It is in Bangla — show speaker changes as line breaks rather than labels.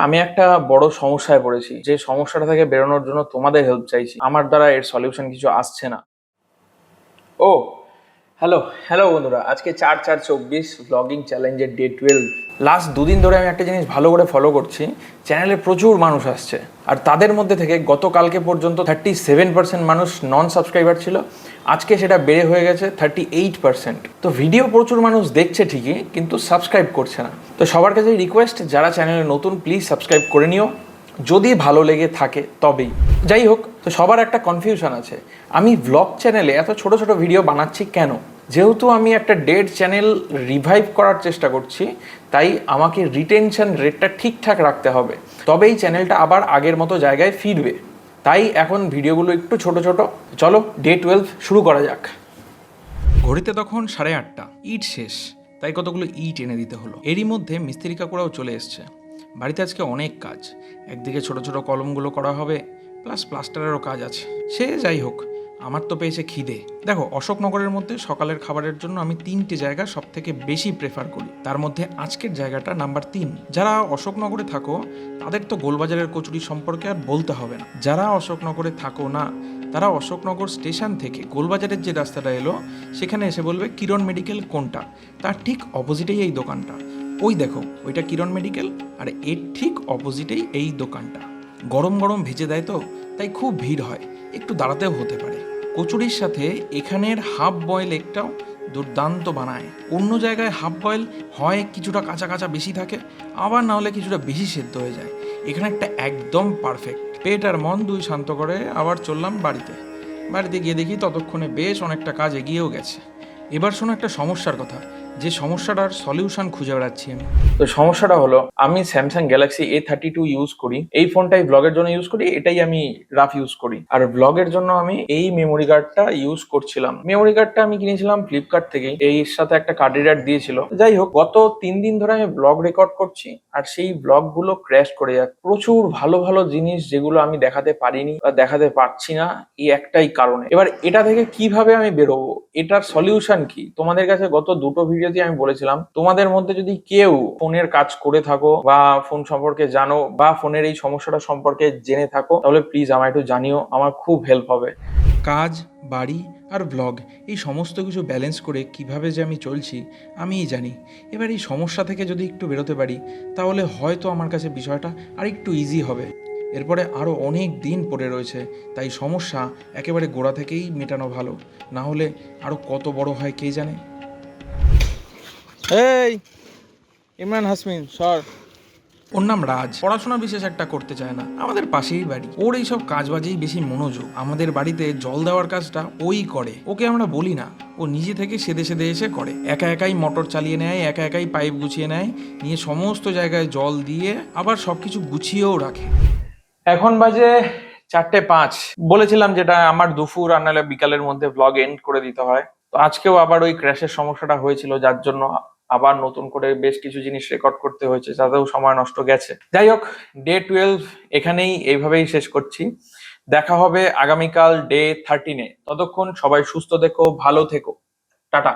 আমি একটা বড় সমস্যায় পড়েছি, যে সমস্যাটা থেকে বেরোনোর জন্য তোমাদের হেল্প চাইছি। আমার দ্বারা এর সলিউশন কিছু আসছে না। ও হ্যালো হ্যালো বন্ধুরা, আজকে 4/4/24 ব্লগিং চ্যালেঞ্জের ডে 12। লাস্ট দুদিন ধরে আমি একটা জিনিস ভালো করে ফলো করছি, চ্যানেলে প্রচুর মানুষ আসছে, আর তাদের মধ্যে থেকে গতকালকে পর্যন্ত 37% মানুষ নন সাবস্ক্রাইবার ছিল। আজকে সেটা বেড়ে হয়ে গেছে 38%। তো ভিডিও প্রচুর মানুষ দেখছে ঠিকই, কিন্তু সাবস্ক্রাইব করছে না। তো সবার কাছে রিকোয়েস্ট, যারা চ্যানেলে নতুন প্লিজ সাবস্ক্রাইব করে নিও, যদি ভালো লেগে থাকে তবেই। যাই হোক, তো সবার একটা কনফিউশন আছে, আমি ব্লগ চ্যানেলে এত ছোট ছোট ভিডিও বানাচ্ছি কেন? যেহেতু আমি একটা ডেড চ্যানেল রিভাইভ করার চেষ্টা করছি, তাই আমাকে রিটেনশন রেটটা ঠিকঠাক রাখতে হবে, তবেই চ্যানেলটা আবার আগের মতো জায়গায় ফিরবে। তাই এখন ভিডিওগুলো একটু ছোট ছোট। চলো ডে 12 শুরু করা যাক। ঘড়িতে তখন 8:30, ইট শেষ, তাই কতগুলো ইট এনে দিতে হলো। এরই মধ্যে মিস্ত্রি কাকুরাও চলে এসছে। বাড়িতে আজকে অনেক কাজ, একদিকে ছোট ছোট কলমগুলো করা হবে, প্লাস প্লাস্টারেরও কাজ আছে। সে যাই হোক, আমার তো পেয়েছে খিদে। দেখো, অশোকনগরের মধ্যে সকালের খাবারের জন্য আমি 3টে জায়গা সব থেকে বেশি প্রেফার করি, তার মধ্যে আজকের জায়গাটা নাম্বার 3। যারা অশোকনগরে থাকো তাদের তো গোলবাজারের কচুরি সম্পর্কে আর বলতে হবে না। যারা অশোকনগরে থাকো না, তারা অশোকনগর স্টেশন থেকে গোলবাজারের যে রাস্তাটা এলো সেখানে এসে বলবে কিরণ মেডিকেল কোনটা, তার ঠিক অপোজিটেই এই দোকানটা। ওই দেখো, ওইটা কিরণ মেডিকেল, আর এর ঠিক অপোজিটেই এই দোকানটা। গরম গরম ভেজে দেয় তো, তাই খুব ভিড় হয়, একটু দাঁড়াতেও হতে পারে। কচুরির সাথে এখানের হাফ বয়েল এগটাও দুর্দান্ত বানায়। অন্য জায়গায় হাফ বয়েল হয় কিছুটা কাঁচা কাঁচা বেশি থাকে, আবার না হলে কিছুটা বেশি সেদ্ধ হয়ে যায়। এখানে একটা একদম পারফেক্ট। পেট আর মন দুই শান্ত করে আবার চললাম বাড়িতে গিয়ে দেখি ততক্ষণে বেশ অনেকটা কাজ এগিয়েও গেছে। এবার শোনো একটা সমস্যার কথা, যে সমস্যাটার সলিউশন খুঁজে বেড়াচ্ছি আমি। তো সমস্যাটা হলো, আমি স্যামসাং গ্যালাক্সি A32 ইউজ করি। এই ফোনটাই ব্লগের জন্য ইউজ করি, এটাই আমি রাফ ইউজ করি। আর ব্লগের জন্য আমি এই মেমোরি কার্ডটা ইউজ করছিলাম। মেমোরি কার্ডটা আমি কিনেছিলাম ফ্লিপকার্ট থেকে, এর সাথে একটা কার্ড রিডার দিয়েছিল। যাই হোক, গত 3 দিন ধরে আমি ব্লগ রেকর্ড করছি, আর সেই ব্লগ গুলো ক্র্যাশ করে যাচ্ছে। প্রচুর ভালো ভালো জিনিস যেগুলো আমি দেখাতে পারিনি বা দেখাতে পারছি না, এই একটাই কারণে। এবার এটা থেকে কিভাবে আমি বেরোবো, এটার সলিউশন কি? তোমাদের কাছে গত দুটো ভিডিওতে আমি বলেছিলাম, তোমাদের মধ্যে যদি কেউ ফোনের কাজ করে থাকো বা ফোন সম্পর্কে জানো বা ফোনের এই সমস্যাটা সম্পর্কে জেনে থাকো, তাহলে প্লিজ আমায় একটু জানিও, আমার খুব হেল্প হবে। কাজ, বাড়ি আর ব্লগ, এই সমস্ত কিছু ব্যালেন্স করে কিভাবে যে আমি চলছি আমিই জানি। এবার এই সমস্যা থেকে যদি একটু বেরোতে পারি, তাহলে হয়তো আমার কাছে বিষয়টা আর একটু ইজি হবে। এরপরে আরও অনেক দিন পড়ে রয়েছে, তাই সমস্যা একেবারে গোড়া থেকেই মেটানো ভালো, না হলে আরও কত বড় হয় কে জানে। এই ইমরান হাসমিন সর। ওর নাম রাজ, পড়াশোনা বিশেষ একটা করতে চায় না, আমাদের পাশেই বাড়ি। ওর এইসব কাজবাজেই বেশি মনোযোগ। আমাদের বাড়িতে জল দেওয়ার কাজটা ওই করে, ওকে আমরা বলি না, ও নিজে থেকে সেদে সেদে এসে করে। একা একাই মোটর চালিয়ে নেয়, একা একাই পাইপ গুছিয়ে নেয়, নিয়ে সমস্ত জায়গায় জল দিয়ে আবার সবকিছু গুছিয়েও রাখে। এখন বাজে 4:05। বলেছিলাম যেটা আমার দুপুর আর নাহলে বিকালের মধ্যে ব্লগ এন্ড করে দিতে হয়। তো আজকেও আবার ওই ক্র্যাশের সমস্যাটা হয়েছিল, যার জন্য আবার নতুন করে বেশ কিছু জিনিস রেকর্ড করতে হয়েছে, যাতেও সময় নষ্ট গেছে। যাই হোক, ডে 12 এখানেই এইভাবেই শেষ করছি। দেখা হবে আগামীকাল ডে 13-এ। ততক্ষণ সবাই সুস্থ থেকো, ভালো থেকো, টাটা।